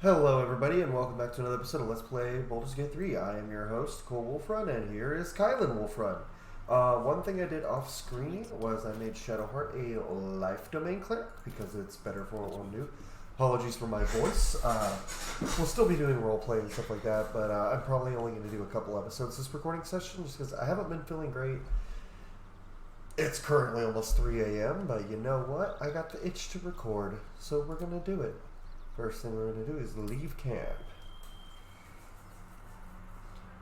Hello, everybody, and welcome back to another episode of Let's Play Baldur's Gate 3. I am your host, Cole Wolfrun, and here is Kylan Wolfrun. One thing I did off-screen was I made Shadowheart a life domain cleric, because it's better for what we'll do. Apologies for my voice. We'll still be doing roleplay and stuff like that, but I'm probably only going to do a couple episodes this recording session, just because I haven't been feeling great. It's currently almost 3 a.m., but you know what? I got the itch to record, so we're going to do it. First thing we're going to do is leave camp.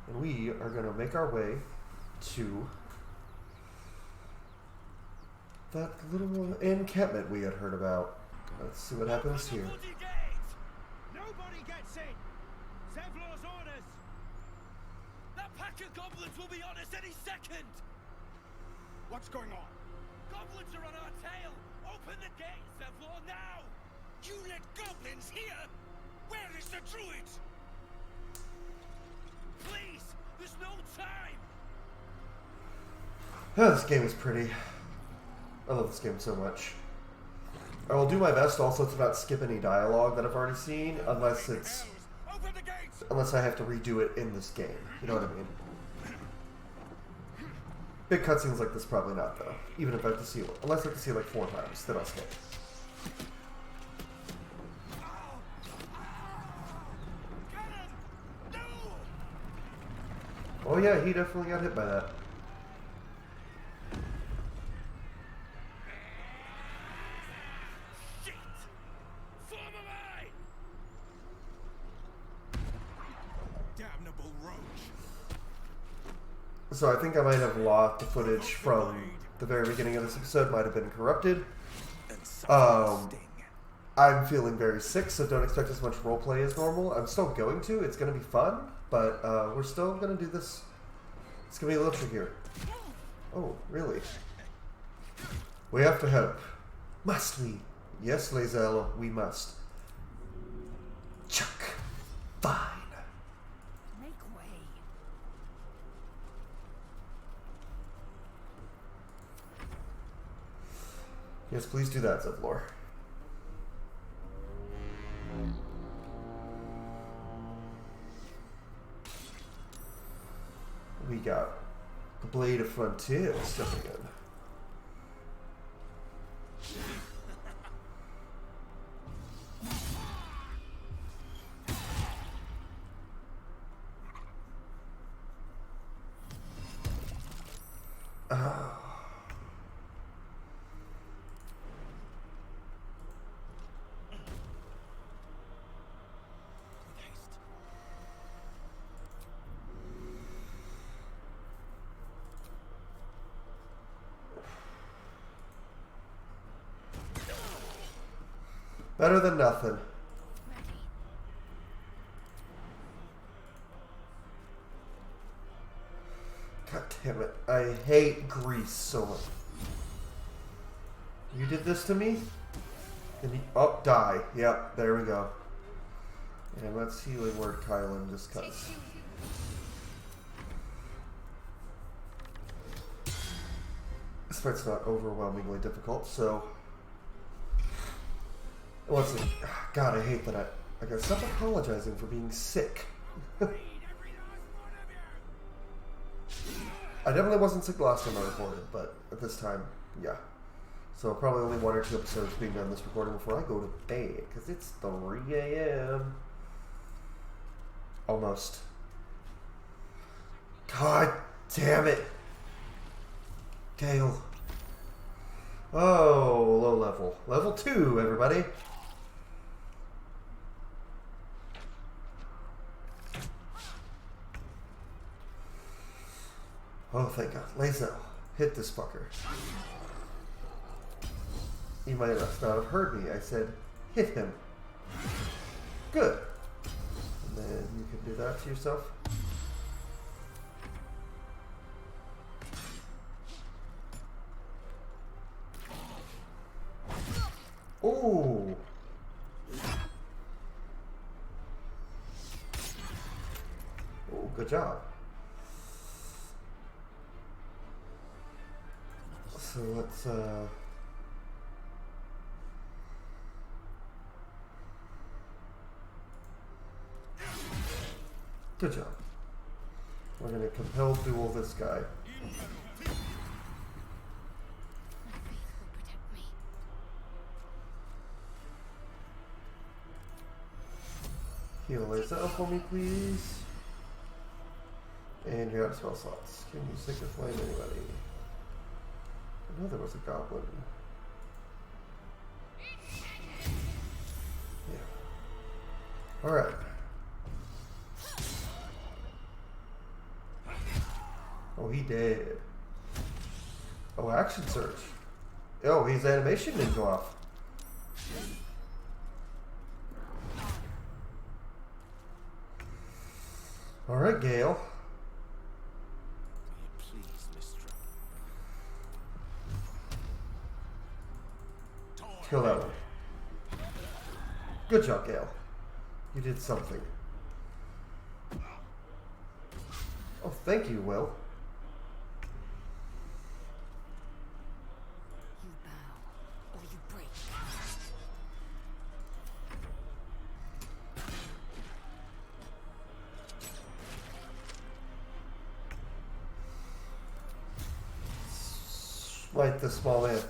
And we are going to make our way to that little encampment we had heard about. Let's see what happens here. Nobody gets in! Zevlor's orders! That pack of goblins will be on us any second! What's going on? Goblins are on our tail! Open the gate, Zevlor, now! You let goblins here? Where is the Druid? Please! There's no time! Oh, this game is pretty. I love this game so much. I will do my best also to not skip any dialogue that I've already seen, unless I have to redo it in this game. You know what I mean? Big cutscenes like this, probably not, though. Even if I have to see it. Unless I have to see it like 4 times, then I'll skip. Oh yeah, he definitely got hit by that. Shit! Form a line! Damnable roach! So I think I might have lost the footage from the very beginning of this episode. Might have been corrupted. I'm feeling very sick, so don't expect as much roleplay as normal. I'm still going to. It's going to be fun, but we're still going to do this. It's going to be a little trickier. Oh, really? We have to help. Must we? Yes, Lae'zel, we must. Chuck. Fine. Make way. Yes, please do that, Zevlor. We got the Blade of Frontier stepping in. Better than nothing. God damn it. I hate grease so much. You did this to me? And you, oh, die. Yep, there we go. And let's healing word Kylan just cuz. This fight's not overwhelmingly difficult, so. What's it? God, I hate that I gotta stop apologizing for being sick. I definitely wasn't sick the last time I recorded, but at this time, yeah. So probably only 1 or 2 episodes being done this recording before I go to bed, because it's 3 a.m. Almost. God damn it. Gale. Oh, low level. Level 2, everybody. Oh, thank God. Lae'zel, hit this fucker. You might not have heard me. I said, hit him. Good. And then you can do that to yourself. Ooh. Oh, good job. So let's Good job. We're going to compel duel this guy. My faith will protect me. Heal Lazel for me, please. And you're out of spell slots. Can you Sacred Flame anybody? I know there was a goblin. Yeah. Alright. Oh, he did. Oh, action search. Oh, his animation didn't go off. Alright, Gale. Please, mistress. Kill that one. Good job, Gale. You did something. Oh, thank you, Will. You bow, or you break. Smite the small man. Slow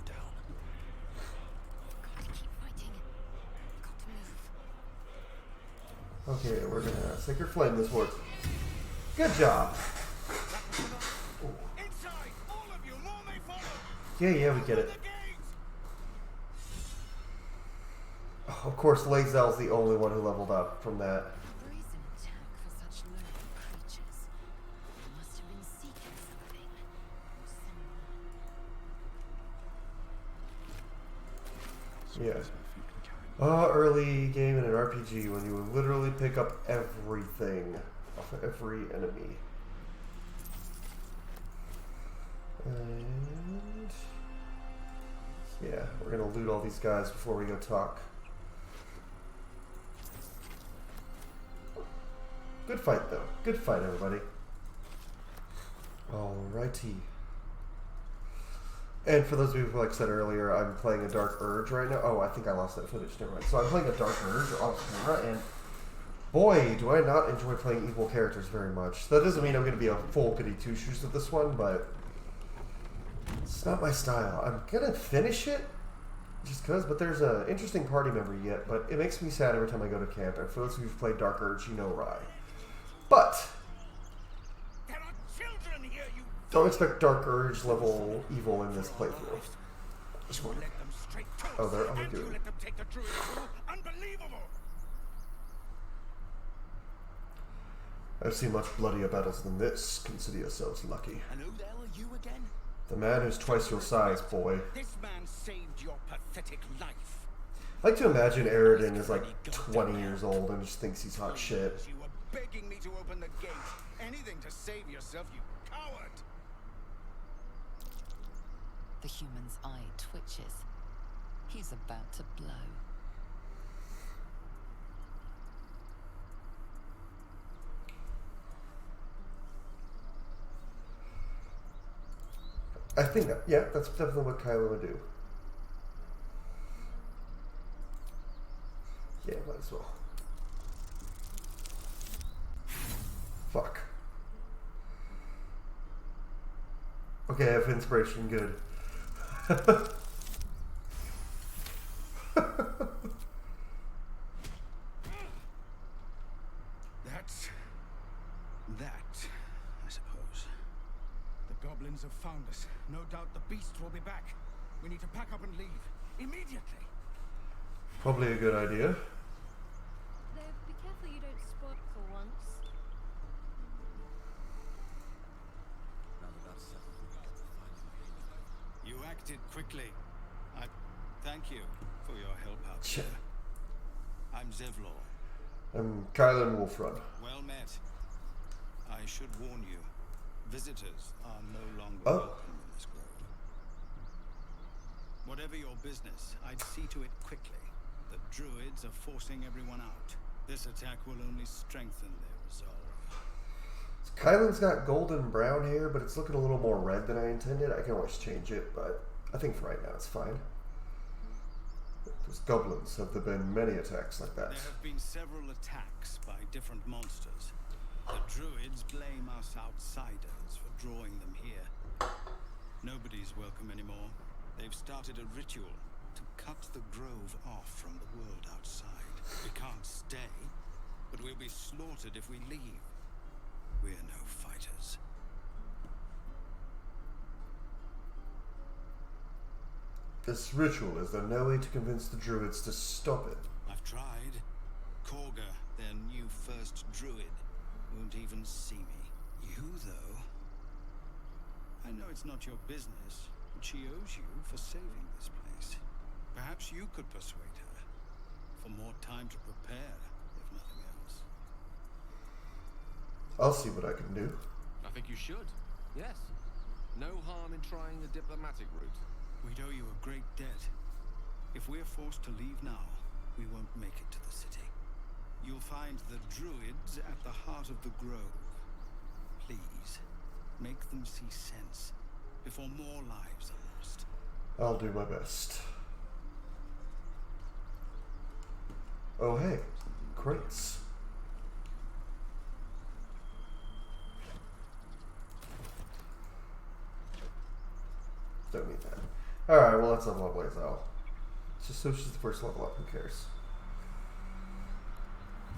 down. Got to keep fighting. Got to move. Okay, we're gonna Sacred Flame this horse. Good job. Inside, all of you, more may follow. Yeah, we get it. The gates. Oh, of course, Lazel's the only one who leveled up from that. Brazen attack for such lowly creatures. They must have been seeking something. Or someone. Yeah. Early game in an RPG when you would literally pick up everything off of every enemy. And yeah, we're gonna loot all these guys before we go talk. Good fight though. Good fight, everybody. Alrighty. And for those of you who, like I said earlier, I'm playing a Dark Urge right now. Oh, I think I lost that footage. Never mind. So I'm playing a Dark Urge off camera, and boy, do I not enjoy playing evil characters very much. That doesn't mean I'm going to be a full goody two-shoes with this one, but it's not my style. I'm going to finish it just because, but there's an interesting party member yet, but it makes me sad every time I go to camp. And for those of you who've played Dark Urge, you know why. But There are children here, you. don't expect Dark Urge level evil in this playthrough. Just You one. let them straight to Oh, us, they're on the and you Druid. let them take the Druid too? Unbelievable! I've seen much bloodier battles than this. Consider yourselves lucky. And who the hell are you again? The man who's twice your size, boy. This man saved your pathetic life. I like to imagine Aridin is like 20 years old and just thinks he's hot shit. You were begging me to open the gate. Anything to save yourself, you coward! The human's eye twitches. He's about to blow. I think that, yeah, that's definitely what Kylo would do. Yeah, might as well. Fuck. Okay, I have inspiration, good. That, I suppose. The goblins have found us. No doubt the beast will be back. We need to pack up and leave. Immediately. Probably a good idea. Though, be careful you don't spot for once. You acted quickly. I thank you for your help out Shit. there. I'm Zevlor. I'm Kylan Wolfrun. Well met. I should warn you, visitors are no longer Oh. welcome in this grove. Whatever your business, I'd see to it quickly. The Druids are forcing everyone out. This attack will only strengthen their resolve. Kylan's got golden brown hair, but it's looking a little more red than I intended. I can always change it, but I think for right now it's fine. goblins? Have there been many attacks like that? There have been several attacks by different monsters. The Druids blame us outsiders for drawing them here. Nobody's welcome anymore. They've started a ritual to cut the grove off from the world outside. We can't stay, but we'll be slaughtered if we leave. We're no fighters. This ritual, is there no way to convince the Druids to stop it? I've tried. Korga, their new first Druid, won't even see me. You, though... I know it's not your business, but she owes you for saving this place. Perhaps you could persuade her. For more time to prepare, if nothing else. I'll see what I can do. I think you should. Yes. No harm in trying the diplomatic route. We'd owe you a great debt. If we're forced to leave now, we won't make it to the city. You'll find the Druids at the heart of the grove. Please, make them see sense before more lives are lost. I'll do my best. Oh hey, crates. Don't need that. Alright, well let's level up Lae'zel. It's just so she's the first level up, who cares?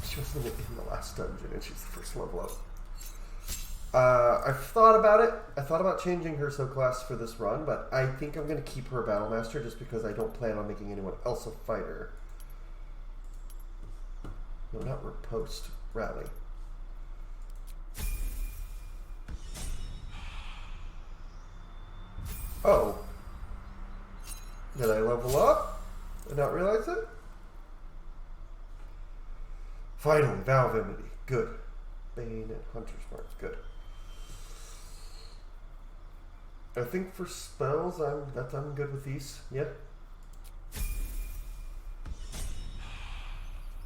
She wasn't in the last dungeon and she's the first level up. I've thought about it. I thought about changing her subclass for this run, but I think I'm going to keep her Battlemaster just because I don't plan on making anyone else a fighter. No, not riposte. Rally. Oh. Did I level up? Did not realize it? Finally, Vow of Enmity. Good. Bane and Hunter's Mark. Good. I think for spells, I'm good with these. Yeah.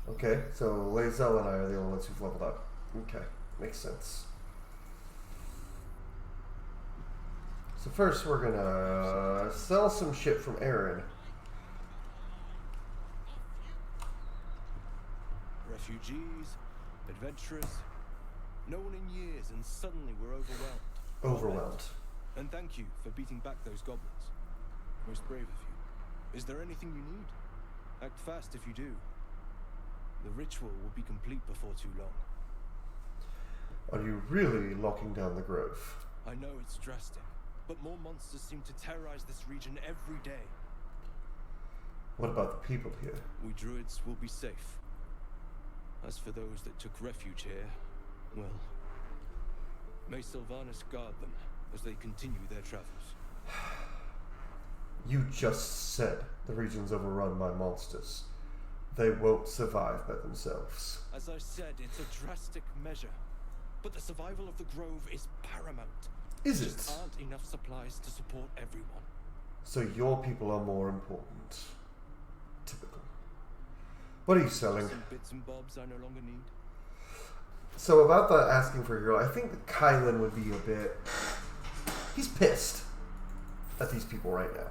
Okay, so Lae'zel and I are the only ones who've leveled up. Okay, makes sense. So first we're gonna sell some shit from Aaron. Refugees, adventurers, no one in years, and suddenly we're overwhelmed. Overwhelmed. And thank you for beating back those goblins. Most brave of you. Is there anything you need? Act fast if you do. The ritual will be complete before too long. Are you really locking down the grove? I know it's drastic, but more monsters seem to terrorize this region every day. What about the people here? We Druids will be safe. As for those that took refuge here, well, may Sylvanas guard them as they continue their travels. You just said the region's overrun by monsters. They won't survive by themselves. As I said, it's a drastic measure, but the survival of the grove is paramount. Is There it? just aren't enough supplies to support everyone. So your people are more important. Typical. What are you selling? Some bits and bobs I no longer need. So about the asking for a hero, I think that Kylan would be a bit... He's pissed at these people right now.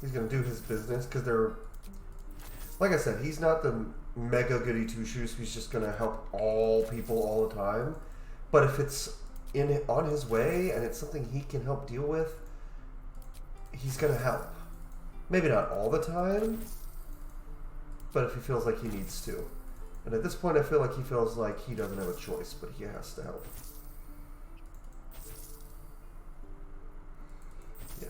He's going to do his business because they're... Like I said, he's not the mega goody two-shoes who's just going to help all people all the time. But if it's on his way and it's something he can help deal with, he's going to help. Maybe not all the time, but if he feels like he needs to. And at this point, I feel like he feels like he doesn't have a choice, but he has to help. Yeah.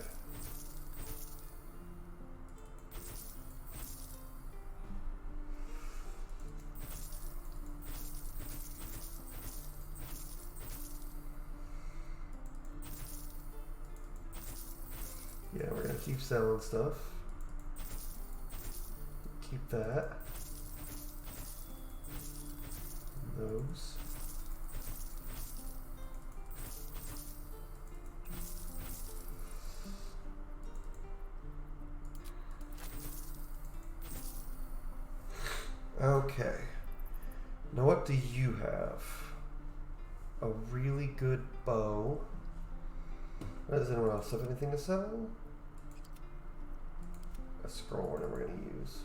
Yeah, we're gonna keep selling stuff. Keep that. Those. Okay. Now what do you have? A really good bow. Does anyone else have anything to sell? a scroll we're never going to use.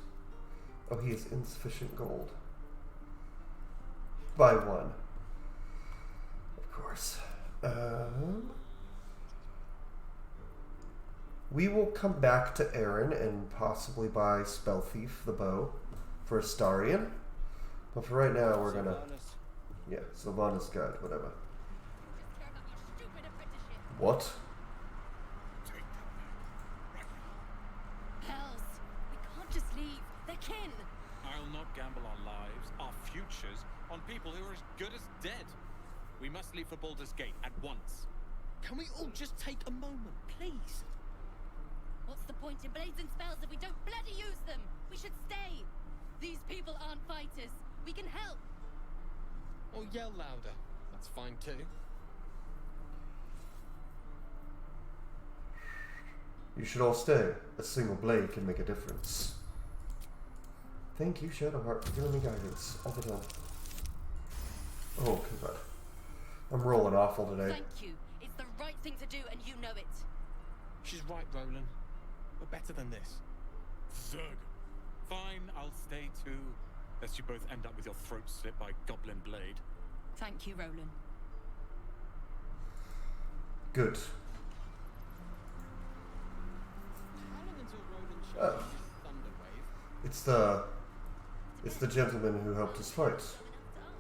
Oh, he has insufficient gold. By 1. Of course. We will come back to Aaron and possibly buy Spell Thief, the bow, for Astarion. But for right now, we're gonna... Yeah, Sylvanas Guide, whatever. What? Hells, we can't just leave. They're kin. I'll not gamble our lives, our futures, on people who are as good as dead. We must leave for Baldur's Gate at once. Can we all just take a moment, please? What's the point in blazing spells if we don't bloody use them? We should stay. These people aren't fighters. We can help. Or yell louder. That's fine too. You should all stay. A single blade can make a difference. Thank you, Shadowheart, for giving me guidance all the time. Oh, God. I'm rolling awful today. Thank you. It's the right thing to do, and you know it. She's right, Roland. We're better than this. Zerg. Fine, I'll stay too. Lest you both end up with your throat slit by Goblin Blade. Thank you, Roland. Good. It's the gentleman who helped us fight.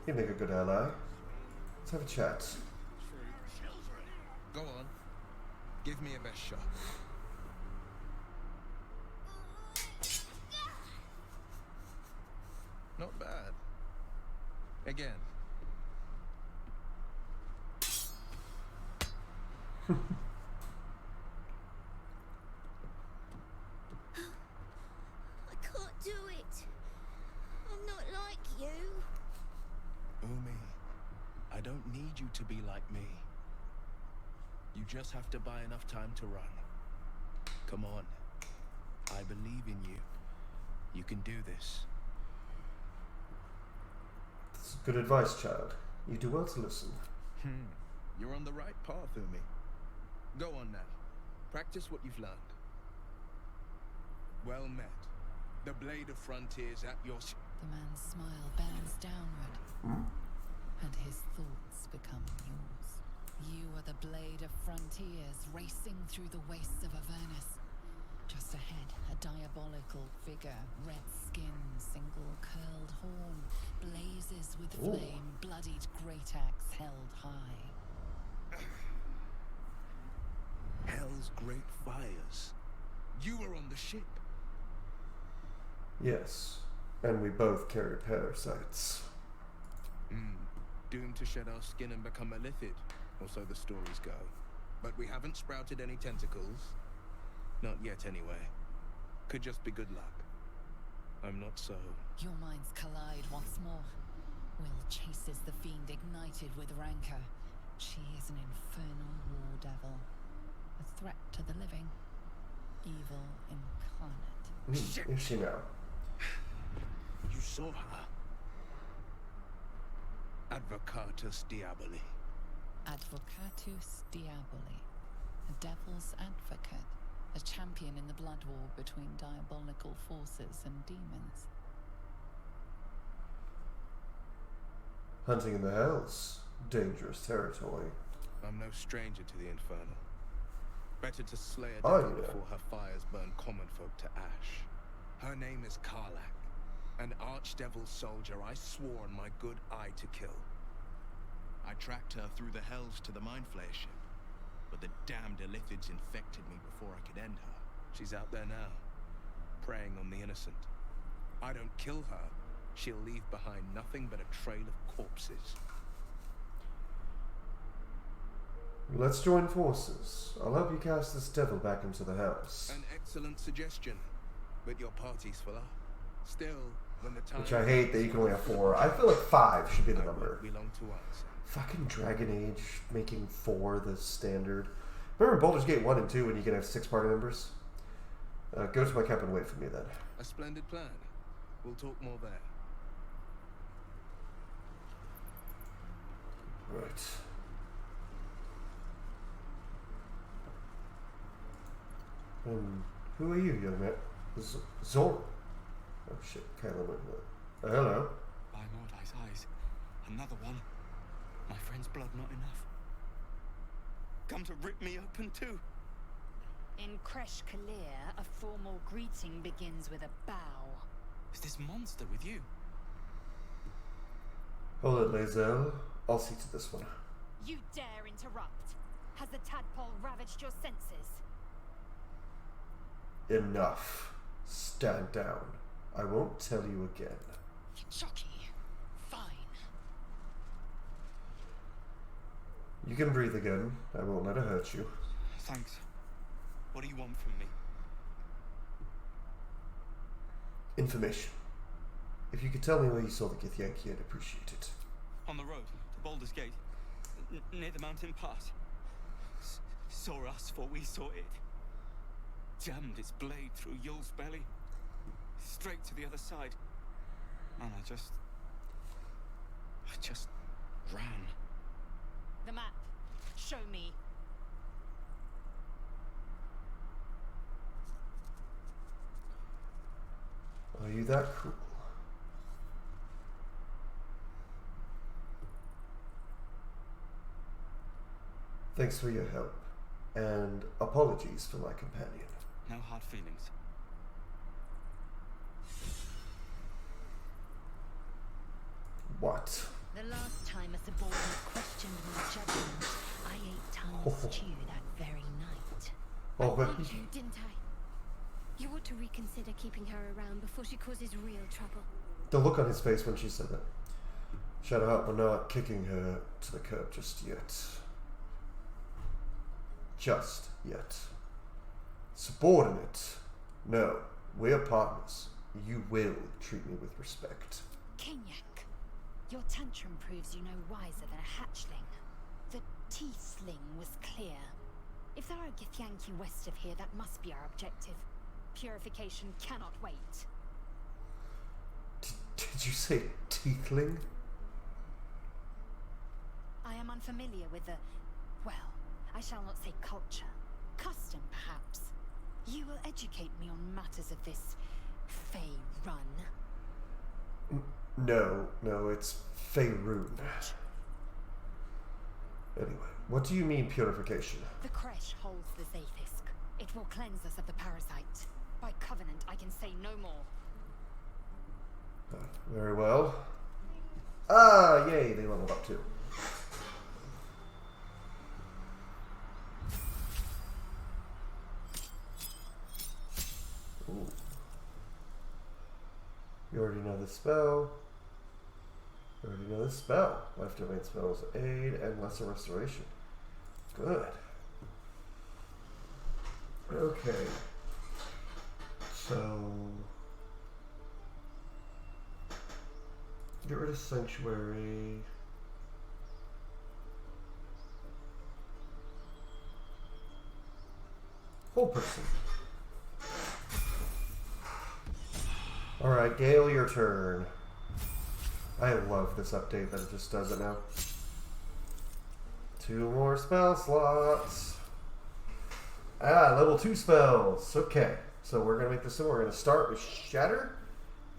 He'd make a good ally. Let's have a chat. Go on. Give me a best shot. Not bad. Again. I can't do it. I'm not like you. Umi, I don't need you to be like me. You just have to buy enough time to run. Come on. I believe in you. You can do this. That's good advice, child. You do well to listen. You're on the right path, Umi. Go on now. Practice what you've learned. Well met. The blade of frontiers at your... The man's smile bends downward, and his thoughts become yours. You are the blade of frontiers racing through the wastes of Avernus. Just ahead, a diabolical figure, red skin, single curled horn, blazes with flame, bloodied great axe held high. Hell's great fires. You were on the ship. Yes, and we both carry parasites. Doomed to shed our skin and become a lithid, or so the stories go. But we haven't sprouted any tentacles. Not yet, anyway. Could just be good luck. I'm not so... Your minds collide once more. Will chases the fiend ignited with rancor. She is an infernal war devil. A threat to the living. Evil incarnate. Is she now? You saw her. Advocatus Diaboli. Advocatus Diaboli. A devil's advocate. A champion in the blood war between diabolical forces and demons. Hunting in the hells. Dangerous territory. I'm no stranger to the infernal. Better to slay a devil before her fires burn common folk to ash. Her name is Karlach, an archdevil soldier I swore on my good eye to kill. I tracked her through the hells to the Mindflayer ship, but the damned Illithids infected me before I could end her. She's out there now, preying on the innocent. I don't kill her, she'll leave behind nothing but a trail of corpses. Let's join forces. I'll help you cast this devil back into the hells. An excellent suggestion, but your party's full up. Still, when the time... Which I hate that you can only have 4. I feel like 5 should be the number. Belong to us. Fucking Dragon Age making 4 the standard. Remember Baldur's Gate 1 and 2 when you can have 6 party members? Go to my camp and wait for me then. A splendid plan. We'll talk more there. Right. Who are you, young man? Zor. Oh shit, Caleb went with it. Hello. By Mordai's eyes, another one. My friend's blood not enough. Come to rip me open too. In Kresh Kalir, a formal greeting begins with a bow. Is this monster with you? Hold it, Lae'zel. I'll see to this one. You dare interrupt? Has the tadpole ravaged your senses? Enough. Stand down. I won't tell you again. Chucky. Fine. You can breathe again. I won't let it hurt you. Thanks. What do you want from me? Information. If you could tell me where you saw the Githyanki, I'd appreciate it. On the road to Baldur's Gate, near the mountain pass. Saw us for we saw it. Jammed its blade through Yul's belly, straight to the other side. And I just ran. The map. Show me. Are you that cruel? Thanks for your help, and apologies for my companion. No hard feelings. What? The last time a subordinate questioned my judgment, I ate tongue stew that very night. Oh, I but warned you, didn't I? You ought to reconsider keeping her around before she causes real trouble. the look on his face when she said that. Shadowheart, we're not kicking her to the curb just yet. Just yet. Subordinate. No, we're partners. You will treat me with respect. Kenyak, your tantrum proves you no wiser than a hatchling. The teethling was clear. If there are Githyanki west of here, that must be our objective. Purification cannot wait. Did you say teethling? I am unfamiliar with the, well, I shall not say culture. Custom, perhaps. You will educate me on matters of this Fey run. No, it's Faerun. Anyway, what do you mean purification? The Kresh holds the Zaithisk. It will cleanse us of the parasite. By covenant, I can say no more. Very well. Ah, yay, they leveled up too. Ooh. You already know the spell. You already know the spell. Life domain spells aid and lesser restoration. Good. Okay. So get rid of Sanctuary. Whole person. Alright, Gale, your turn. I love this update that it just does it now. 2 more spell slots. Ah, level 2 spells. Okay, so we're going to make this simple. We're going to start with Shatter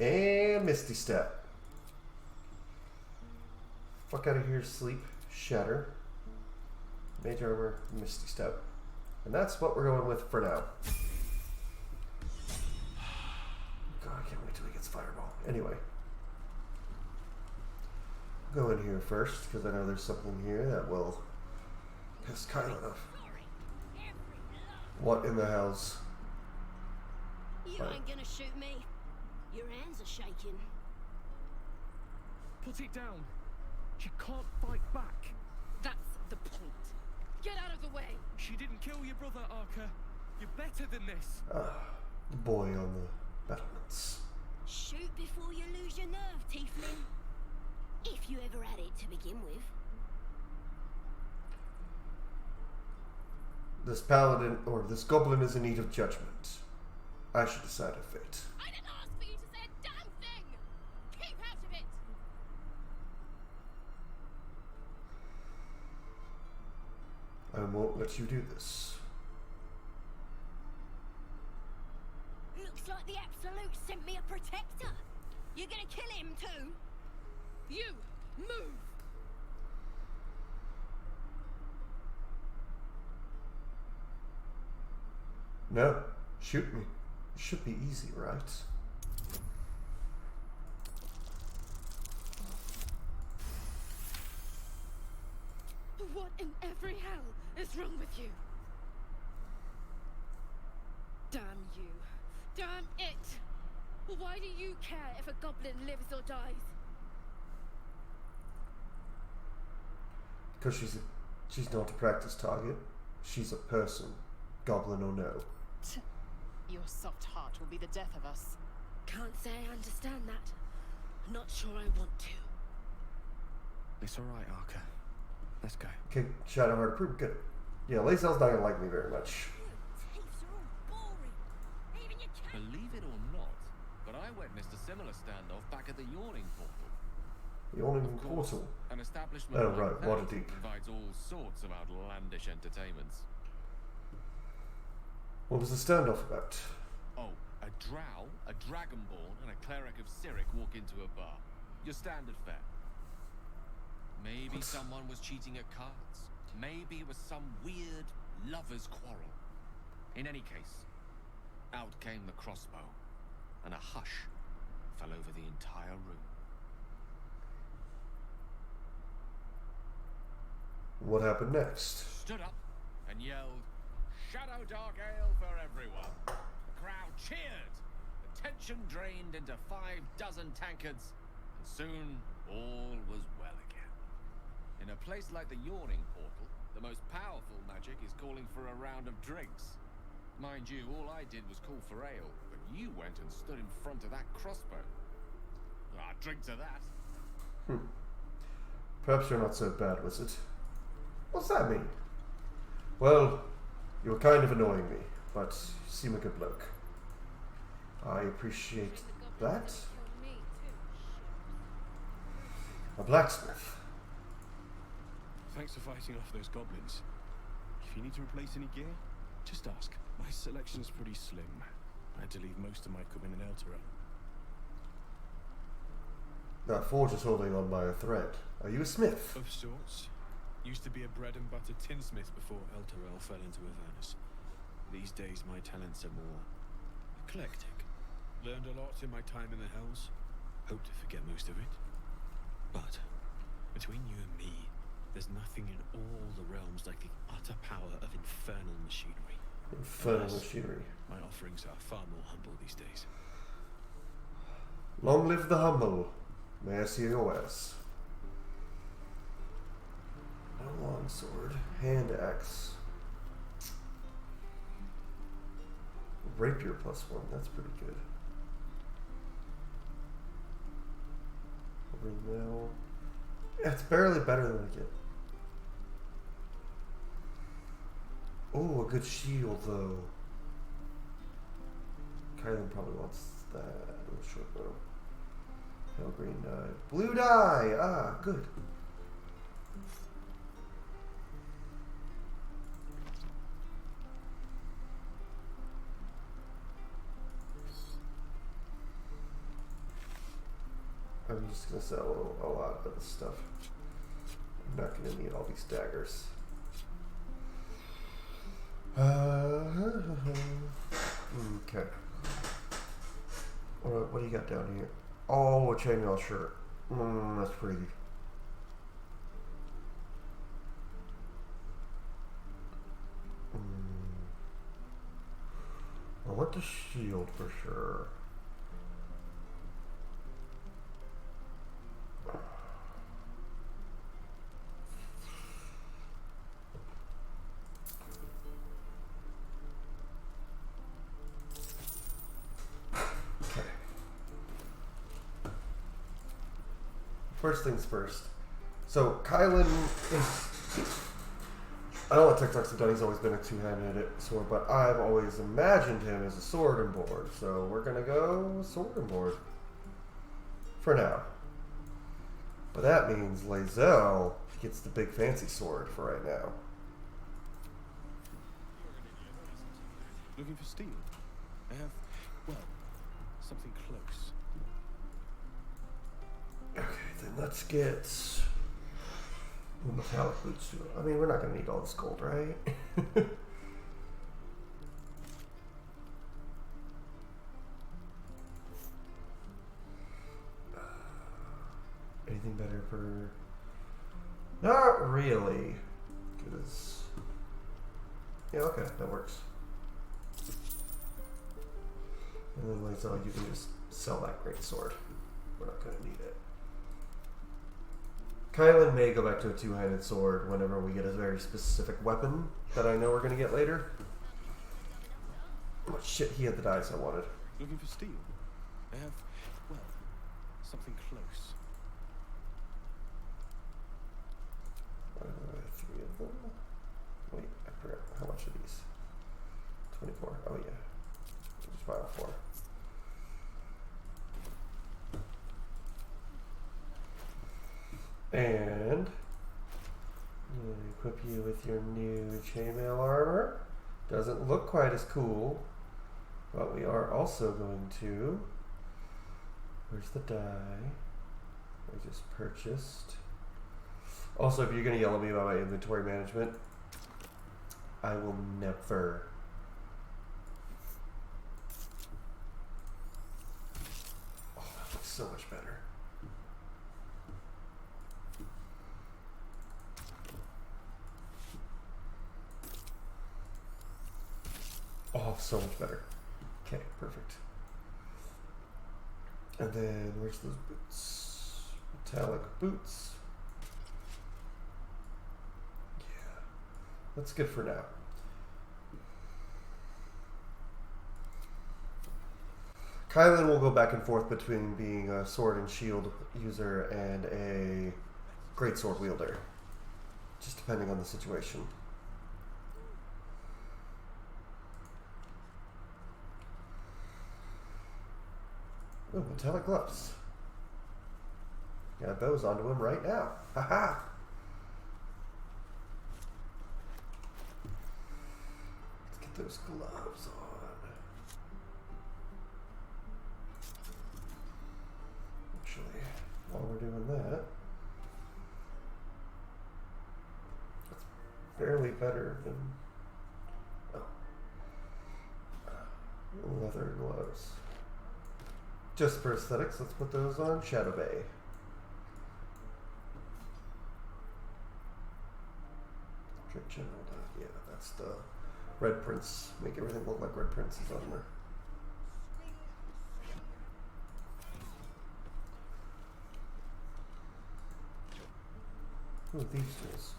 and Misty Step. Fuck out of here, Sleep, Shatter, Mage Armor, Misty Step. And that's what we're going with for now. God, I can't wait till he gets Fireball. Anyway. Go in here first, because I know there's something here that will piss Kylan off. What in the hell's... You ain't gonna shoot me. Your hands are shaking. Put it down. She can't fight back. That's the point. Get out of the way. She didn't kill your brother, Arca. You're better than this. The boy on the battlements. Shoot before you lose your nerve, Tiefling. If you ever had it to begin with. This paladin, or this goblin, is in need of judgment. I should decide a fate. I didn't ask for you to say a damn thing. Keep out of it. I won't let you do this. Looks like the Absolute sent me a protector. You're gonna kill him too? You move! No, shoot me. It should be easy, right? What in every hell is wrong with you? Damn you. Damn it! Why do you care if a goblin lives or dies? Because she's not a practice target. She's a person, goblin or no. Your soft heart will be the death of us. Can't say I understand that. Not sure I want to. It's alright, Arca. Let's go. Okay, Shadowheart approved. Good. Yeah, Lae'zel's not gonna like me very much. Tapes are all boring. Even your cat. Believe it or not, but I witnessed a similar standoff back at the Yawning Portal. Yawning Of course, Portal. an establishment Oh, like right, that Waterdeep. provides all sorts of outlandish entertainments. What was the standoff about? Oh, a drow, a dragonborn, and a cleric of Cyric walk into a bar. Your standard fare. Maybe someone was cheating at cards. Maybe it was some weird lover's quarrel. In any case, out came the crossbow, and a hush fell over the entire room. What happened next? Stood up and yelled, "Shadow Dark Ale for everyone!" The crowd cheered. The tension drained into 6 tankards, and soon all was well again. In a place like the Yawning Portal, the most powerful magic is calling for a round of drinks. Mind you, all I did was call for ale, but you went and stood in front of that crossbow. I'd drink to that. Perhaps you're not so bad, wizard. What's that mean? Well, you were kind of annoying me, but you seem a good bloke. I appreciate that. A blacksmith. Thanks for fighting off those goblins. If you need to replace any gear, just ask. My selection's pretty slim. I had to leave most of my equipment in Elturel. That forge is holding on by a thread. Are you a smith? Of sorts. Used to be a bread and butter tinsmith before Elturel fell into Avernus. These days my talents are more eclectic. Learned a lot in my time in the Hells. Hope to forget most of it. But between you and me, there's nothing in all the realms like the utter power of infernal machinery. Infernal machinery. My offerings are far more humble these days. Long live the humble. May I see your wares? No longsword. Hand axe. Rapier +1. That's pretty good. Now, it's barely better than I get. Oh, a good shield though. Kylan probably wants that. Oh, short bow. Pale green dye. Blue dye! Ah, good. I'm just gonna sell a lot of this stuff. I'm not gonna need all these daggers. Okay. What do you got down here? Oh, a chainmail shirt. That's pretty. I want the shield for sure. First things first. So Kylan is, I know what TikToks have done, he's always been a two-handed sword, but I've always imagined him as a sword and board. So we're gonna go sword and board for now. But that means Lae'zel gets the big fancy sword for right now. Looking for steel? I have, well, Something close. Okay, then let's get metallic boots too. I mean, we're not gonna need all this gold, right? Anything better for? Not really, because yeah, okay, that works. And then like so, you can just sell that great sword. We're not gonna need it. Kylan may go back to a two-handed sword whenever we get a very specific weapon that I know we're gonna get later. Oh shit, he had the dice I wanted. Looking for steel? They have, well, something close. 3 of them. Wait, I forgot how much are these? 24. Oh yeah. Just buy all 4. And equip you with your new chainmail armor. Doesn't look quite as cool, but we are also going to. Where's the die? I just purchased. Also, if you're going to yell at me about my inventory management, I will never. Oh, that looks so much better. Oh, so much better. Okay, perfect. And then, where's those boots? Metallic boots. Yeah, that's good for now. Kylan will go back and forth between being a sword and shield user and a greatsword wielder, just depending on the situation. Ooh, metallic gloves. Got those onto him right now. Haha! Let's get those gloves on. Actually, while we're doing that, that's barely better than leather gloves. Just for aesthetics, let's put those on Shadow Bay. Drake General, yeah, that's the Red Prince. Make everything look like Red Prince's armor. Ooh, these tools.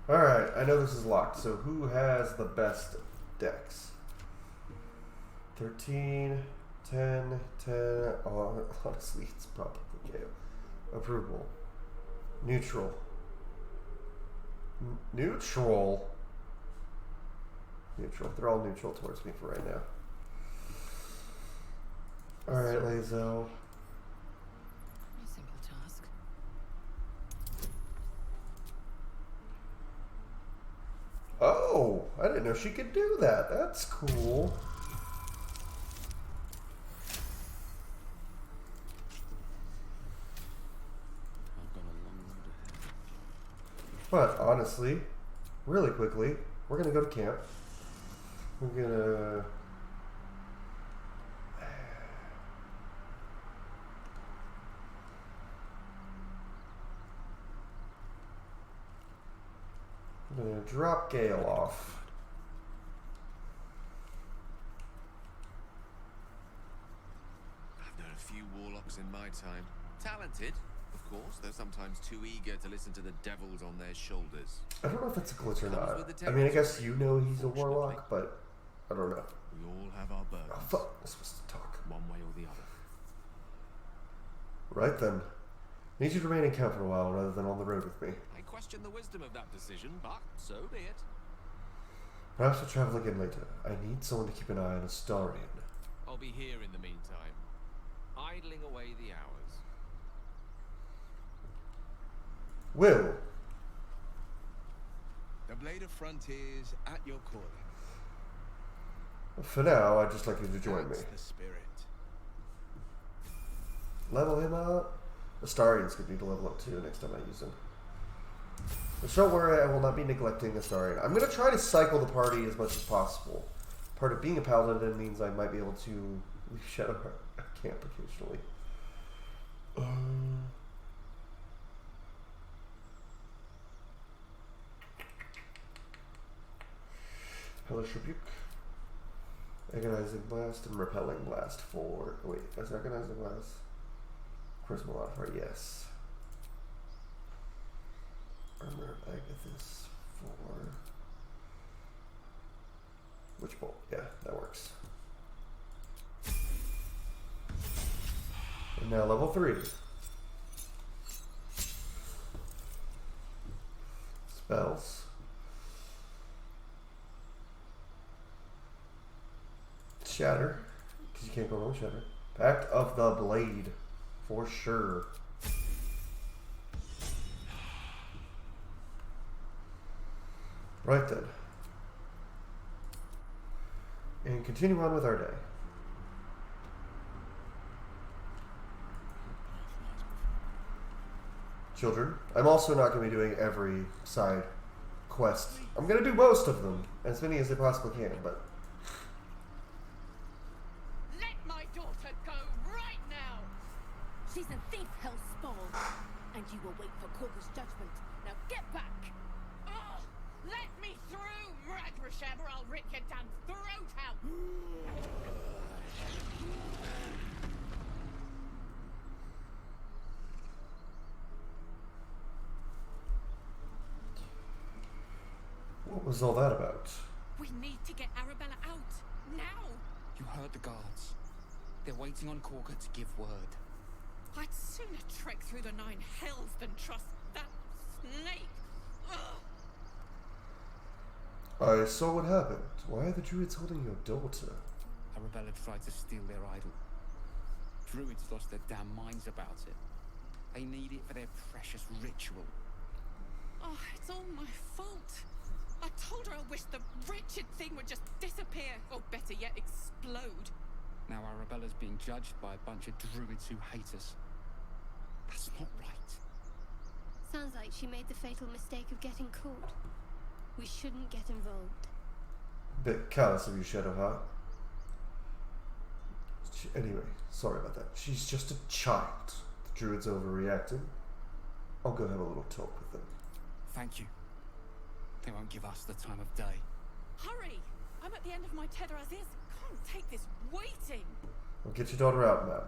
Alright, I know this is locked, so who has the best decks? 13... 10, oh, honestly, it's probably KO. Approval. Neutral. Neutral? Neutral. They're all neutral towards me for right now. Alright, Lae'zel. A simple task. Oh, I didn't know she could do that. That's cool. But honestly, really quickly, we're gonna go to camp. We're gonna drop Gale off. I've known a few warlocks in my time. Talented, of course, they're sometimes too eager to listen to the devils on their shoulders. I don't know if it's a glitch or not. I mean, I guess you know he's a warlock, but I don't know. We all have our burdens. Oh, fuck. I'm supposed to talk. One way or the other. Right then. I need you to remain in camp for a while rather than on the road with me. I question the wisdom of that decision, but so be it. Perhaps we'll travel again later. I need someone to keep an eye on Astarion. I'll be here in the meantime, idling away the hours. Will. The Blade of Frontiers at your calling. For now, I'd just like you to join me. That's the spirit. Level him up. Astarian's could need to level up too next time I use him. But don't worry, I will not be neglecting Astarian. I'm going to try to cycle the party as much as possible. Part of being a paladin means I might be able to leave Shadowheart at camp occasionally. Hellish Rebuke. Agonizing Blast and Repelling Blast for... Wait, is Agonizing Blast? Charisma modifier, yes. Armor of Agathis for... Witch Bolt, yeah, that works. And now level 3. Spells. Shatter, because you can't go wrong with Shatter. Pact of the Blade, for sure. Right then. And continue on with our day. Children. I'm also not going to be doing every side quest. I'm going to do most of them, as many as I possibly can, but... She's a thief, hellspawn, and you will wait for Korga's judgment. Now get back! Oh, let me through, Mragrashem, or I'll rip your damn throat out! What was all that about? We need to get Arabella out, now! You heard the guards. They're waiting on Korga to give word. I'd sooner trek through the 9 hells than trust that snake. Ugh. I saw what happened. Why are the Druids holding your daughter? Arabella tried to steal their idol. Druids lost their damn minds about it. They need it for their precious ritual. Oh, it's all my fault. I told her I wished the wretched thing would just disappear, or better yet, explode. Now Arabella's being judged by a bunch of Druids who hate us. That's not right. Sounds like she made the fatal mistake of getting caught. We shouldn't get involved. Bit callous of you, Shadowheart. Anyway, sorry about that. She's just a child. The Druid's overreacting. I'll go have a little talk with them. Thank you. They won't give us the time of day. Hurry! I'm at the end of my tether as is. Can't take this waiting. I'll get your daughter out, ma'am.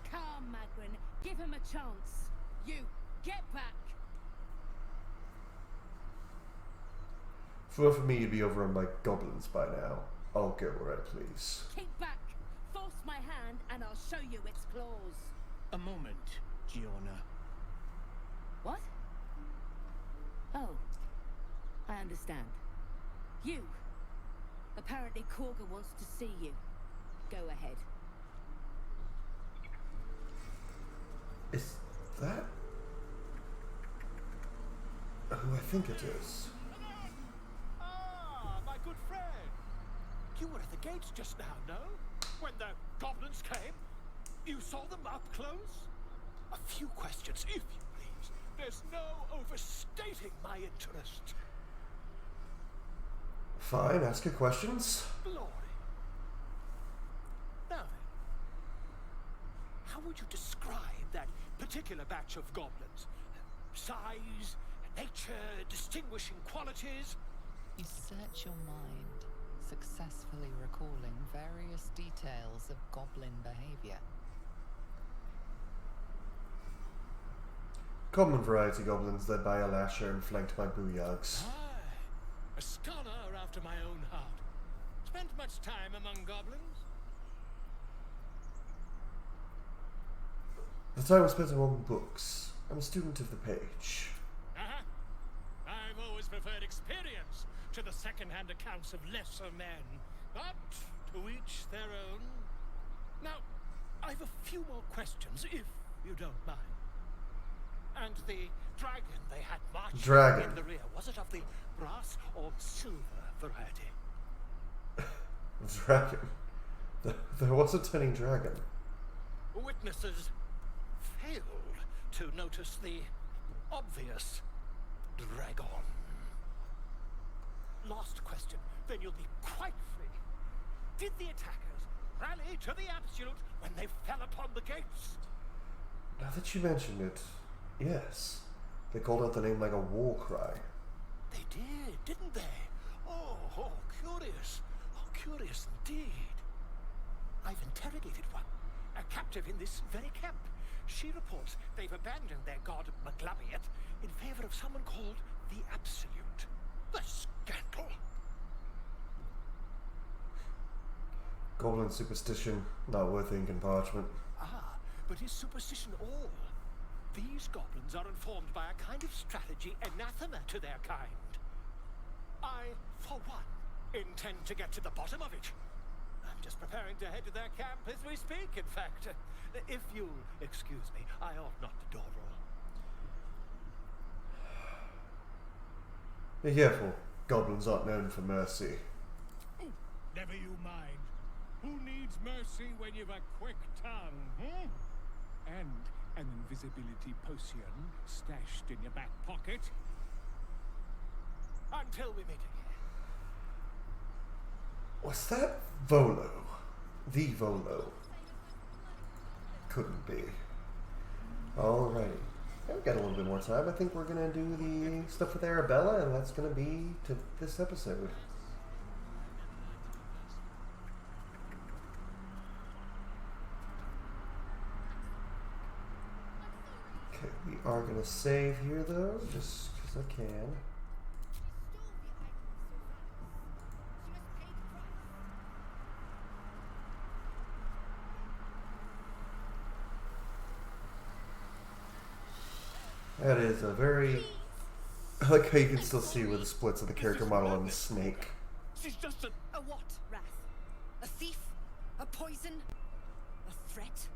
Calm, Magrin. Give him a chance. You, get back. If it were for me, you'd be overrun by goblins by now. I'll go where I please. Keep back. Force my hand and I'll show you its claws. A moment, Giorna. What? Oh, I understand. You. Apparently Korga wants to see you. Go ahead. Is that who I think it is? Ah, my good friend. You were at the gates just now, no? When the goblins came? You saw them up close? A few questions, if you please. There's no overstating my interest. Fine, ask your questions. Glory. Now then, how would you describe that particular batch of goblins? Size, nature, distinguishing qualities? You search your mind, successfully recalling various details of goblin behavior. Common variety goblins led by a lasher and flanked by booyags. Aye, a scholar after my own heart. Spent much time among goblins? The time was spent among books. I'm a student of the page. Uh-huh. I've always preferred experience to the second-hand accounts of lesser men. But to each their own. Now, I've a few more questions, if you don't mind. And the dragon they had marching in the rear, was it of the brass or silver variety? Dragon. There wasn't any dragon. Witnesses failed to notice the obvious dragon. Last question, then you'll be quite free. Did the attackers rally to the absolute when they fell upon the gates? Now that you mentioned it, yes. They called out the name like a war cry. They did, didn't they? Oh, curious. Oh, curious indeed. I've interrogated one, a captive in this very camp. She reports they've abandoned their god Maglabiat in favor of someone called the Absolute. The scandal! Goblin superstition, not worth ink and parchment. Ah, but is superstition all? These goblins are informed by a kind of strategy anathema to their kind. I, for one, intend to get to the bottom of it. I'm just preparing to head to their camp as we speak, in fact. If you'll excuse me, I ought not to dawdle. Be careful. Goblins aren't known for mercy. Never you mind. Who needs mercy when you've a quick tongue, hmm? And an invisibility potion stashed in your back pocket? Until we meet again. Was that Volo? The Volo? Couldn't be. Alrighty. Yeah, we've got a little bit more time. I think we're going to do the stuff with Arabella, and that's going to be to this episode. Okay, we are going to save here, though, just because I can. That is a very... I like how you can still see where the splits of the character model and the snake. She's just A what, Wrath? A thief? A poison? A threat?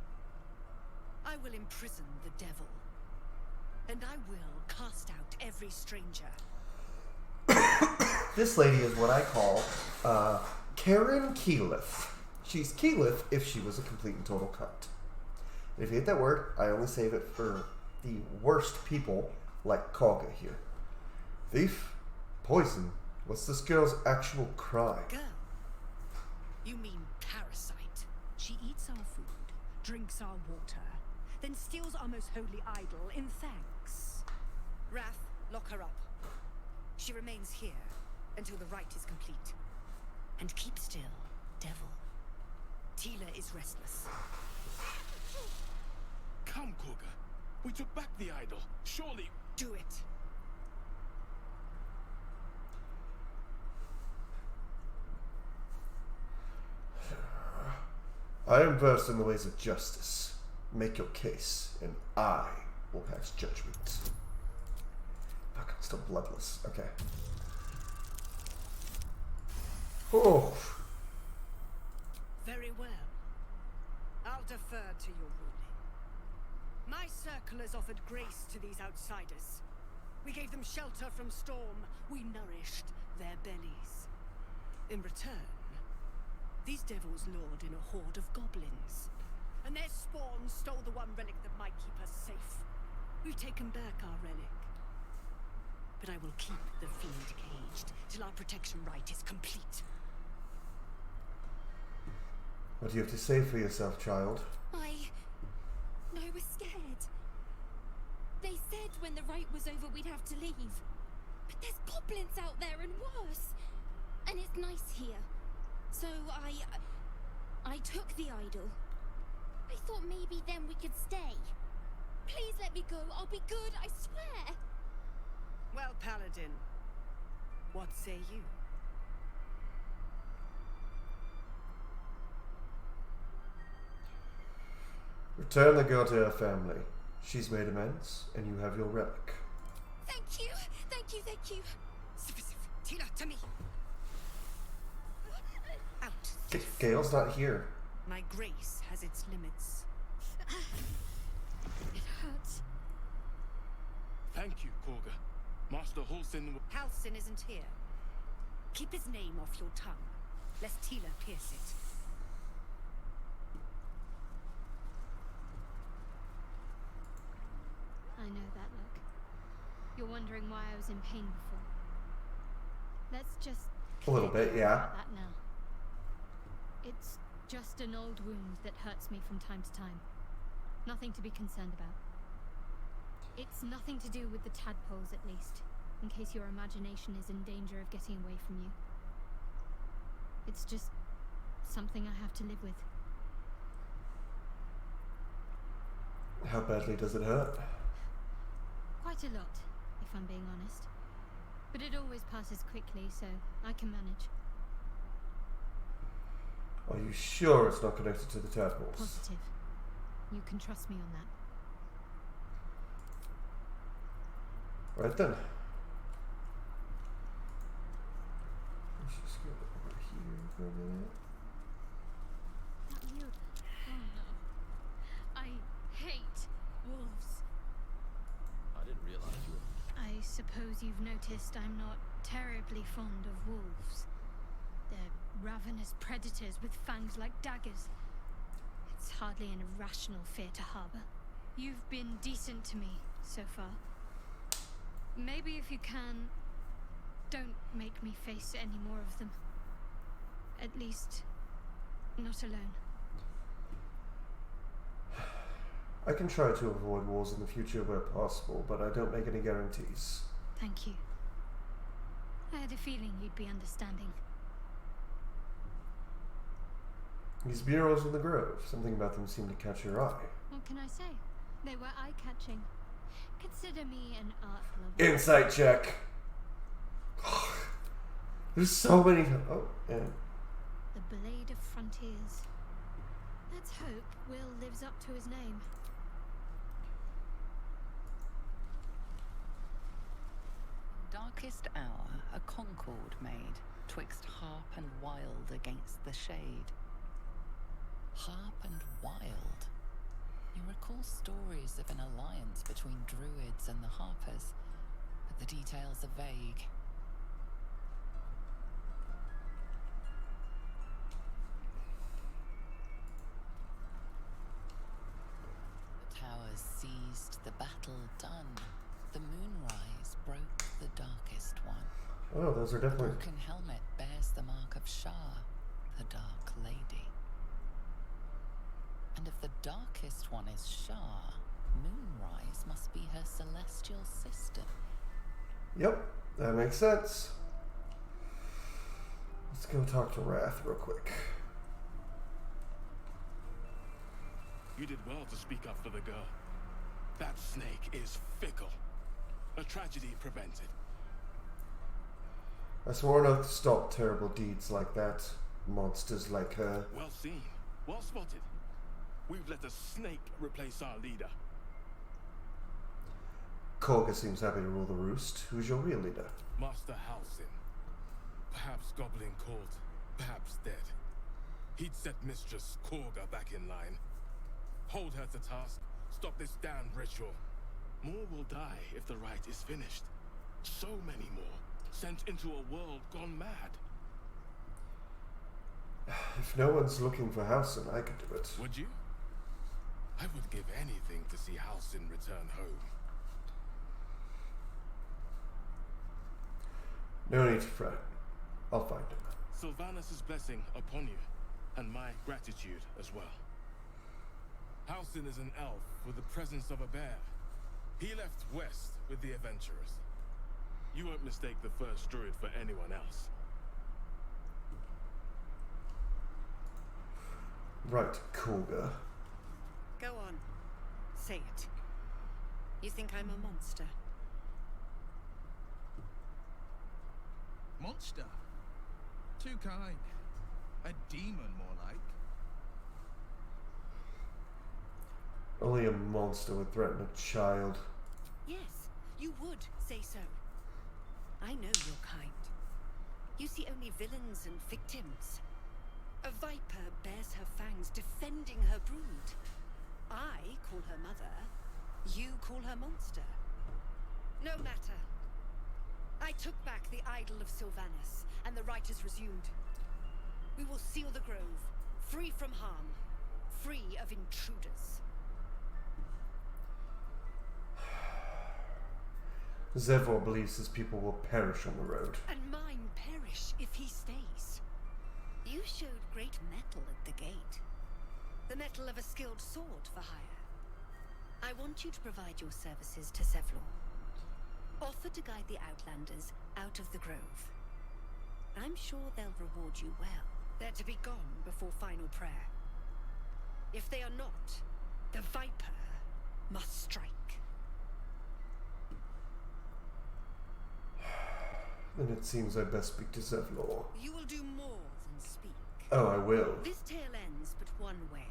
I will imprison the devil. And I will cast out every stranger. This lady is what I call Karen Keyleth. She's Keyleth if she was a complete and total cunt. And if you hate that word, I only save it for the worst people like Kaga here. Thief? Poison? What's this girl's actual crime? Girl? You mean parasite? She eats our food, drinks our water, then steals our most holy idol in thanks. Wrath, lock her up. She remains here until the rite is complete. And keep still, devil. Tila is restless. Come, Koga. We took back the idol. Surely... Do it. I am versed in the ways of justice. Make your case, and I will pass judgment. Fuck, I'm still bloodless. Okay. Oh. Very well. I'll defer to your ruling. My circlers offered grace to these outsiders. We gave them shelter from storm. We nourished their bellies. In return, these devils lured in a horde of goblins. And their spawn stole the one relic that might keep us safe. We've taken back our relic. But I will keep the fiend caged till our protection rite is complete. What do you have to say for yourself, child? I was scared. They said when the rite was over we'd have to leave. But there's goblins out there and worse. And it's nice here. So I took the idol. I thought maybe then we could stay. Please let me go. I'll be good, I swear. Well, Paladin, what say you? Return the girl to her family. She's made amends, and you have your relic. Thank you, thank you, thank you. Tila, to me. Out. Gale's not here. My grace has its limits. It hurts. Thank you, Koga. Master Halsin... Halsin isn't here. Keep his name off your tongue, lest Tila pierce it. I know that look. You're wondering why I was in pain before. Let's just... A little bit, yeah. About that now. It's just an old wound that hurts me from time to time. Nothing to be concerned about. It's nothing to do with the tadpoles, at least, in case your imagination is in danger of getting away from you. It's just something I have to live with. How badly does it hurt? Quite a lot, if I'm being honest. But it always passes quickly, so I can manage. Are you sure it's not connected to the tadpoles? Positive. You can trust me on that. Right then. Let's just go over here for a minute. That you? Oh no. I hate wolves. I didn't realize you were... I suppose you've noticed I'm not terribly fond of wolves. They're ravenous predators with fangs like daggers. It's hardly an irrational fear to harbor. You've been decent to me so far. Maybe if you can, don't make me face any more of them. At least, not alone. I can try to avoid wars in the future where possible, but I don't make any guarantees. Thank you. I had a feeling you'd be understanding. These murals in the grove, something about them seemed to catch your eye. What can I say? They were eye-catching. Consider me an art lover. Insight check. There's so many. Oh, and The Blade of Frontiers. Let's hope Will lives up to his name. Darkest hour, a concord made, twixt harp and wild against the shade. Harp and wild. You recall stories of an alliance between druids and the harpers, but the details are vague. The towers seized, the battle done. The moonrise broke the darkest one. oh, those are The definitely. broken helmet bears the mark of Shah, the Dark Lady. And if the darkest one is Shah, Moonrise must be her celestial sister. Yep, that makes sense. Let's go talk to Wrath real quick. You did well to speak up for the girl. That snake is fickle. A tragedy prevented. I swore an oath to stop terrible deeds like that. Monsters like her. Well seen. Well spotted. We've let a snake replace our leader. Kolga seems happy to rule the roost. Who's your real leader? Master Halsin. Perhaps goblin caught, perhaps dead. He'd set Mistress Korga back in line. Hold her to task, stop this damned ritual. More will die if the rite is finished. So many more, sent into a world gone mad. If no one's looking for Halsin, I could do it. Would you? I would give anything to see Halsin return home. No need to fret. I'll find him. Sylvanus' blessing upon you, and my gratitude as well. Halsin is an elf with the presence of a bear. He left west with the adventurers. You won't mistake the first druid for anyone else. Right, Kolga. Go on. Say it. You think I'm a monster? Monster? Too kind. A demon, more like. Only a monster would threaten a child. Yes, you would say so. I know your kind. You see only villains and victims. A viper bears her fangs defending her brood. I call her mother. You call her monster. No matter. I took back the idol of Sylvanus, and the rite is resumed. We will seal the grove, free from harm, free of intruders. Zevor believes his people will perish on the road. And mine perish if he stays. You showed great mettle at the gate. The mettle of a skilled sword for hire. I want you to provide your services to Zevlor. Offer to guide the Outlanders out of the grove. I'm sure they'll reward you well. They're to be gone before final prayer. If they are not, the Viper must strike. Then it seems I best speak to Zevlor. You will do more than speak. Oh, I will. This tale ends but one way.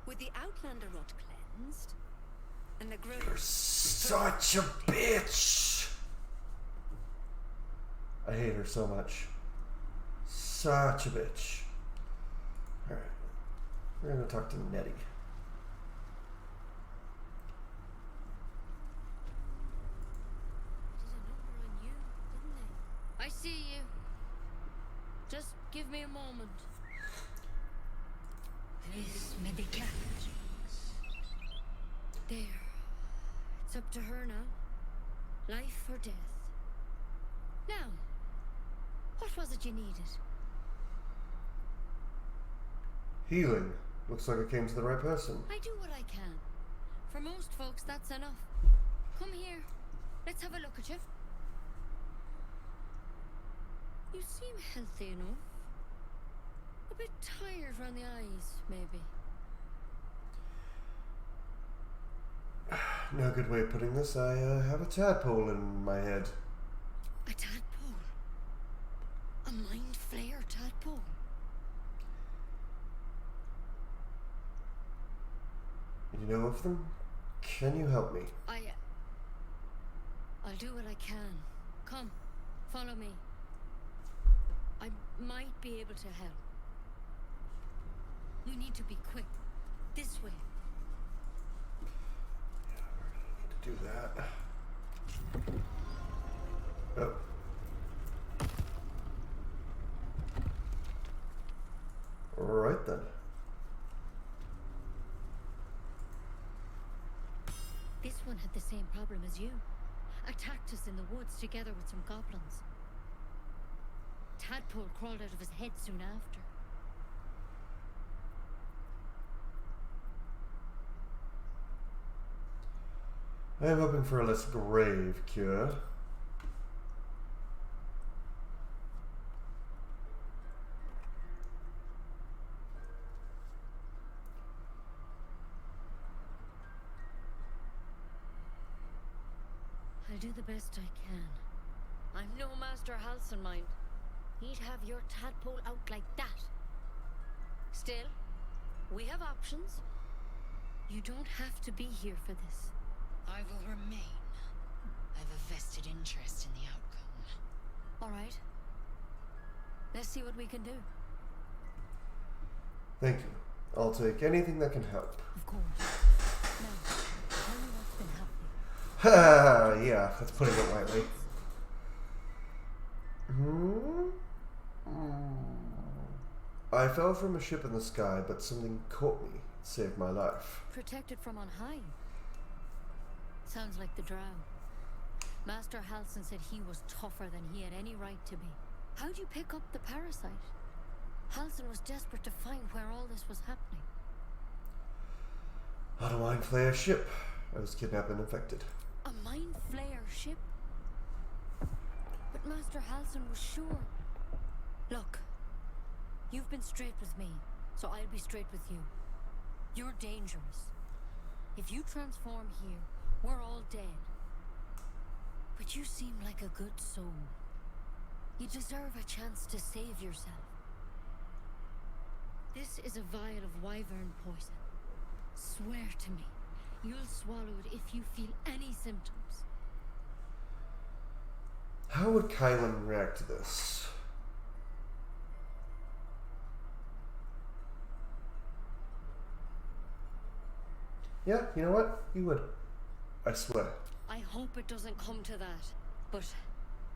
With the Outlander rot cleansed, and the grove... You're such a bitch! I hate her so much. Such a bitch. Alright. We're gonna talk to Nettie. I see you. Just give me a moment. This medication. There. It's up to her now. Life or death. Now, what was it you needed? Healing. Looks like I came to the right person. I do what I can. For most folks, that's enough. Come here. Let's have a look at you. You seem healthy enough. A bit tired around the eyes, maybe. No good way of putting this. I have a tadpole in my head. A tadpole? A mind flayer tadpole? You know of them? Can you help me? I'll do what I can. Come, follow me. I might be able to help. We need to be quick. This way. Yeah, we're gonna need to do that. Oh. Alright then. This one had the same problem as you. Attacked us in the woods together with some goblins. Tadpole crawled out of his head soon after. I am hoping for a less grave cure. I'll do the best I can. I'm no Master Halson, mind. He'd have your tadpole out like that. Still, we have options. You don't have to be here for this. I will remain. I have a vested interest in the outcome. All right. Let's see what we can do. Thank you. I'll take anything that can help. Of course. Now, tell me what's been happening. Ha! Yeah, that's putting it lightly. I fell from a ship in the sky, but something caught me. It saved my life. Protected from on high. Sounds like the drow. Master Halson said he was tougher than he had any right to be. How'd you pick up the parasite? Halson was desperate to find where all this was happening. On a mind flayer ship. I was kidnapped and infected. A mind flayer ship? But Master Halson was sure. Look, you've been straight with me, so I'll be straight with you. You're dangerous. If you transform here, we're all dead. But you seem like a good soul. You deserve a chance to save yourself. This is a vial of wyvern poison. Swear to me, you'll swallow it if you feel any symptoms. How would Kylan react to this? Yeah, you know what? You would. I swear. I hope it doesn't come to that, but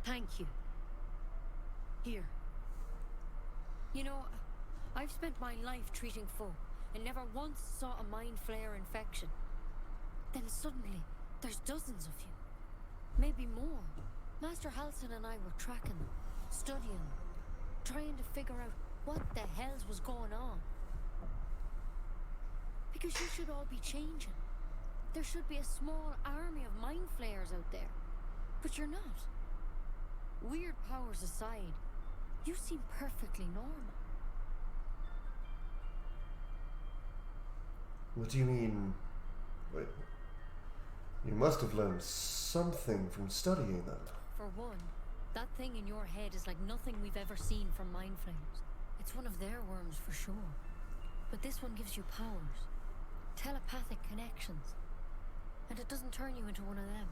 Thank you. Here. You know, I've spent my life treating folk and never once saw a mind flare infection. Then suddenly, there's dozens of you. Maybe more. Master Halsin and I were tracking them, studying them, trying to figure out what the hells was going on. Because you should all be changing. There should be a small army of mind flayers out there. But you're not. Weird powers aside, you seem perfectly normal. What do you mean? Wait. You must have learned something from studying them. For one, that thing in your head is like nothing we've ever seen from mind flayers. It's one of their worms for sure. But this one gives you powers. Telepathic connections. And it doesn't turn you into one of them.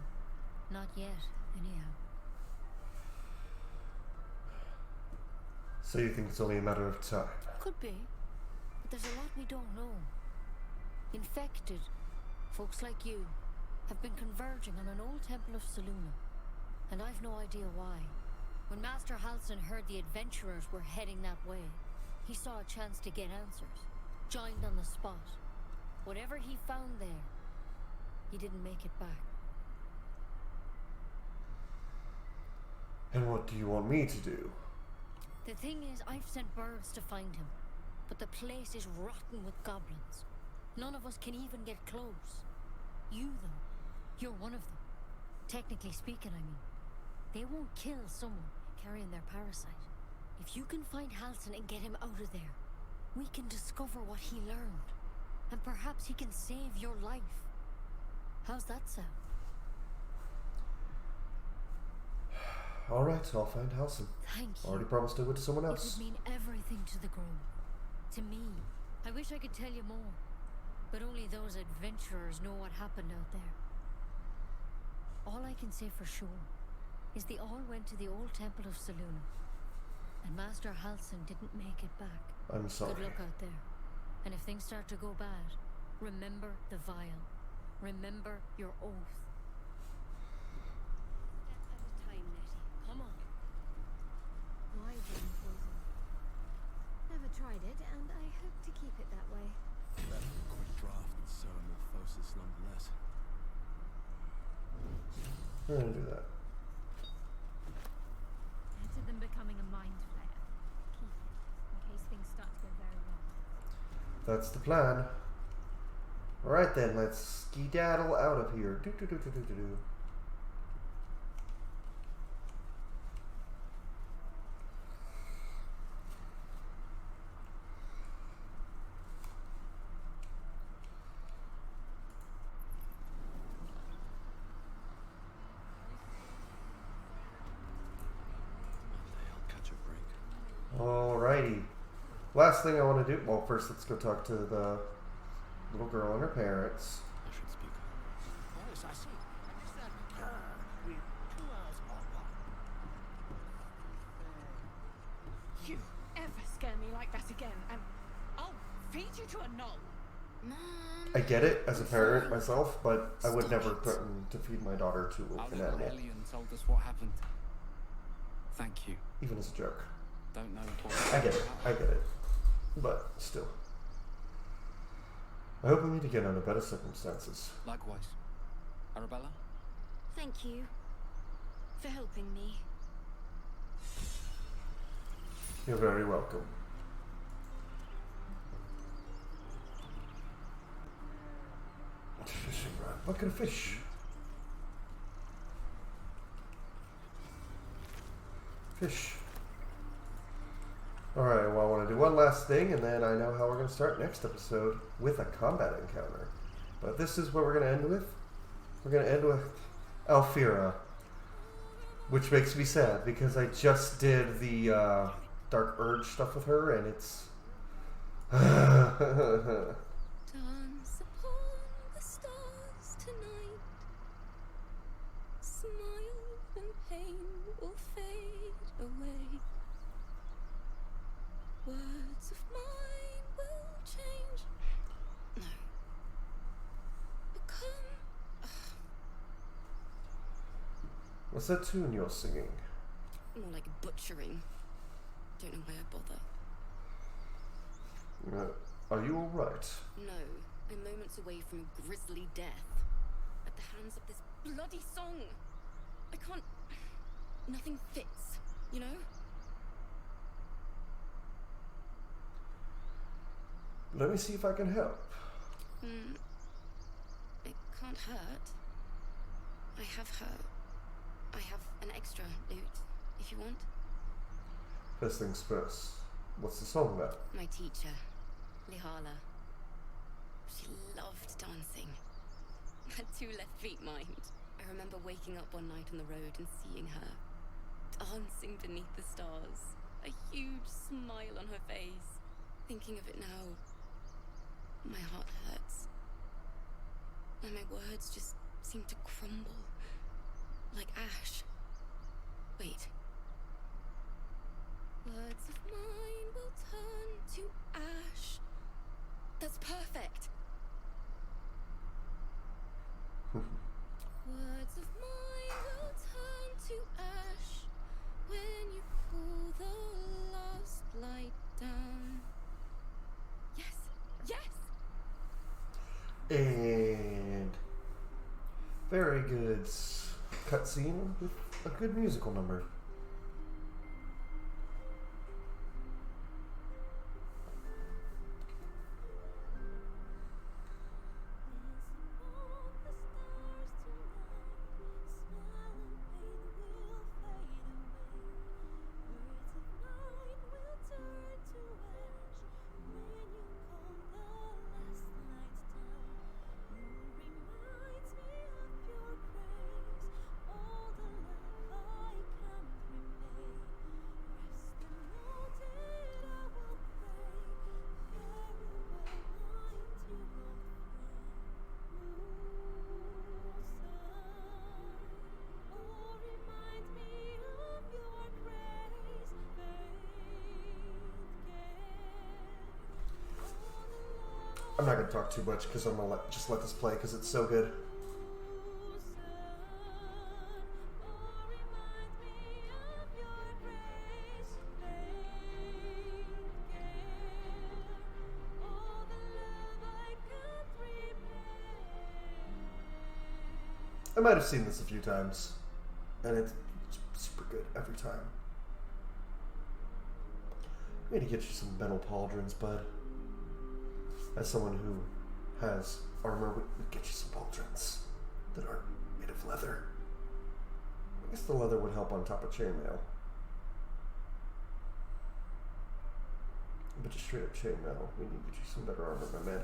Not yet, anyhow. So you think it's only a matter of time? Could be. But there's a lot we don't know. Infected, folks like you, have been converging on an old temple of Selûne. And I've no idea why. When Master Halsin heard the adventurers were heading that way, he saw a chance to get answers. Joined on the spot. Whatever he found there, he didn't make it back. And what do you want me to do? The thing is, I've sent birds to find him. But the place is rotten with goblins. None of us can even get close. You, though, you're one of them. Technically speaking, I mean. They won't kill someone carrying their parasite. If you can find Halsin and get him out of there, we can discover what he learned. And perhaps he can save your life. How's that sound? Alright, I'll find Halsin. Thank you. Already promised I would to someone else. It would mean everything to the Grove. To me. I wish I could tell you more. But only those adventurers know what happened out there. All I can say for sure is they all went to the old temple of Selûne. And Master Halsin didn't make it back. I'm sorry. Good luck out there. And if things start to go bad, remember the vial. Remember your oath. Step at a time, Nettie. Come on. Wyvern poison. Never tried it, and I hope to keep it that way. Better than quick draft and Ceramorphosis nonetheless. We're gonna do that. Better than becoming a mind flayer. Keep it, in case things start to go very wrong. That's the plan. Alright then, let's skedaddle out of here. Do. Alrighty. Last thing I want to do. Well, first let's go talk to the little girl and her parents. I should speak. Yes, I see. Is that girl with 2 hours on one? You ever scare me like that again, and I'll feed you to a knoll. Mom. I get it as a parent myself, but I would never threaten to feed my daughter to Our an little animal, alien told us what happened. Thank you. even as a joke. Don't know what. I get it, but still. I hope we meet again under better circumstances. Likewise. Arabella? Thank you for helping me. You're very welcome. Fishing rod. Bucket of fish. Fish. Alright, well I want to do one last thing and then I know how we're going to start next episode with a combat encounter. But this is what we're going to end with. We're going to end with Alfira. Which makes me sad because I just did the Dark Urge stuff with her and it's... Dance upon the stars tonight. Smile and pain will fade away. Words of mine will change. No. Become. What's that tune you're singing? More like butchering. Don't know why I bother. Are you alright? No, I'm moments away from a grisly death. At the hands of this bloody song. I can't... Nothing fits, you know? Let me see if I can help. It can't hurt. I have an extra loot, if you want. First things first. What's the song about? My teacher, Lihala. She loved dancing. Had 2 left feet, mind. I remember waking up one night on the road and seeing her dancing beneath the stars. A huge smile on her face. Thinking of it now, my heart hurts. And my words just seem to crumble. Like ash. Wait. Words of mine will turn to ash. That's perfect. Words of mine will turn to ash when you pull the last light down. Yes, yes. And very good cutscene with a good musical number. I'm not going to talk too much because I'm going to just let this play because it's so good. I might have seen this a few times, and it's super good every time. I'm going to get you some metal pauldrons, bud. As someone who has armor, we get you some pauldrons that aren't made of leather. I guess the leather would help on top of chainmail. But just straight up chainmail, we need to get you some better armor, my man.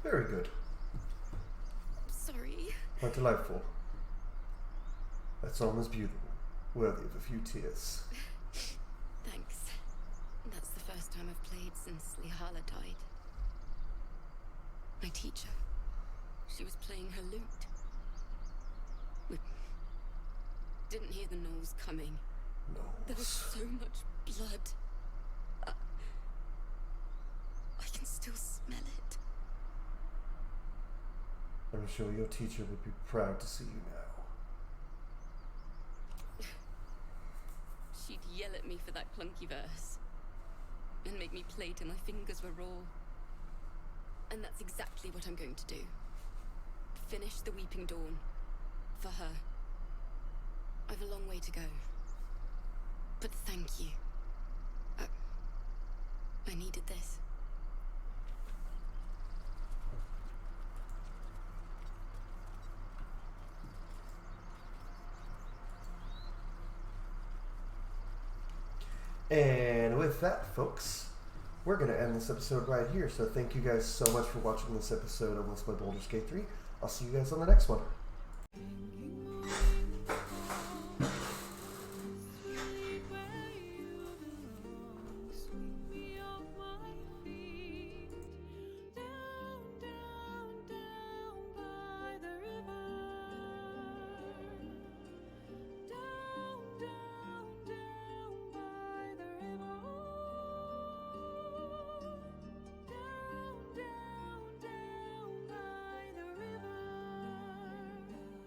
Very good. Sorry. Quite delightful. That song is beautiful, worthy of a few tears. Thanks. That's the first time I've played since Lihala died. My teacher. She was playing her lute. We didn't hear the gnolls coming. There was so much blood. I can still smell it. I'm sure your teacher would be proud to see you now. She'd yell at me for that clunky verse. And make me play till my fingers were raw. And that's exactly what I'm going to do. Finish the Weeping Dawn. For her. way to go. But thank you. I needed this. And with that, folks, we're going to end this episode right here. So thank you guys so much for watching this episode of Let's Play Baldur's Gate 3. I'll see you guys on the next one.